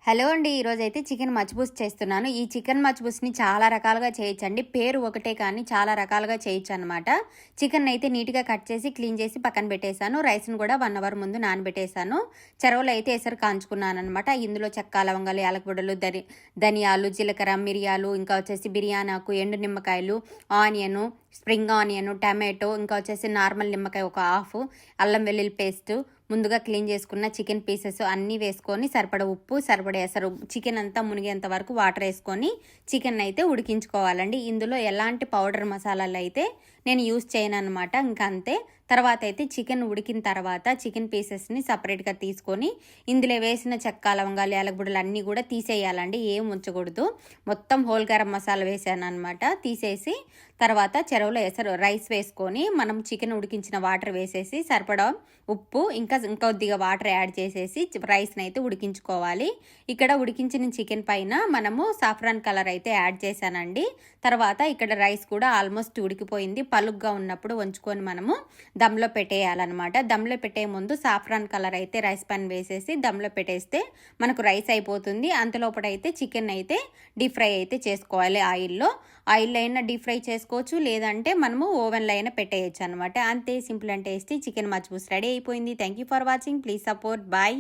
Hello అండి. ఈరోజైతే chicken మచ్బూస్ చేస్తున్నాను. ఈ చికెన్ మచ్బూస్‌ని చాలా రకాలుగా చేయొచ్చండి. పేరు ఒకటే కానీ చాలా రకాలుగా చేయొచ్చనమాట. చికెన్ అయితే నీట్‌గా కట్ చేసి, క్లీన్ చేసి పక్కన పెట్టేశాను. రైస్‌ని కూడా 1 అవర్ ముందు నానబెట్టేశాను. చెరవలో అయితే ఎసరు కాంచుకున్నాననమాట. ఇందులో చెక్క, లవంగాలు, యాలకుడిలు, ధనియాలు, జీలకర్ర, మిరియాలు, ఇంకా వచ్చేసి బిర్యానీ ఆకు, ఎండు నిమ్మకాయలు, ఆనియను, స్ప్రింగ్ ఆనియను, టమాటో, ఇంకా వచ్చేసి నార్మల్ నిమ్మకాయ ఒక హాఫ్, అల్లం వెల్లుల్లి పేస్టు, ముందుగా క్లీన్ చేసుకున్న చికెన్ పీసెస్ అన్నీ వేసుకొని సరిపడ ఉప్పు, సరిపడ ఎసరు, చికెన్ అంతా మునిగేంత వరకు వాటర్ వేసుకొని చికెన్ అయితే ఉడికించుకోవాలండి. ఇందులో ఎలాంటి పౌడర్ మసాలాలు అయితే నేను యూస్ చేయను అనమాట. ఇంకా అంతే. తర్వాత అయితే చికెన్ ఉడికిన తర్వాత చికెన్ పీసెస్ని సపరేట్గా తీసుకొని ఇందులో వేసిన చెక్క, లవంగాలు, యాలకుడిలు అన్నీ కూడా తీసేయాలండి. ఏం ఉంచకూడదు. మొత్తం హోల్ గరం మసాలా వేసాను అనమాట. తీసేసి తర్వాత చెరవలో రైస్ వేసుకొని మనం చికెన్ ఉడికించిన వాటర్ వేసేసి సరిపడా ఉప్పు ఇంకా కొద్దిగా వాటర్ యాడ్ చేసేసి రైస్ని అయితే ఉడికించుకోవాలి. ఇక్కడ ఉడికించిన చికెన్ పైన మనము సాఫ్రాన్ కలర్ అయితే యాడ్ చేశానండి. తర్వాత ఇక్కడ రైస్ కూడా ఆల్మోస్ట్ ఉడికిపోయింది. పలుగ్గా ఉన్నప్పుడు వంచుకొని మనము దమ్లో పెట్టేయాలన్నమాట. దమ్లో పెట్టే ముందు సాఫ్రాన్ కలర్ అయితే రైస్ పైన వేసేసి దమ్లో పెట్టేస్తే మనకు రైస్ అయిపోతుంది. అంతలోపట అయితే చికెన్ అయితే డీప్ ఫ్రై అయితే చేసుకోవాలి. ఆయిల్లో అయినా డీప్ ఫ్రై చేసుకోవచ్చు, లేదంటే మనము ఓవెన్లో అయినా పెట్టేయచ్చు అనమాట. అంతే, simple and tasty chicken machboos ready అయిపోయింది. Thank you for watching. Please support. Bye.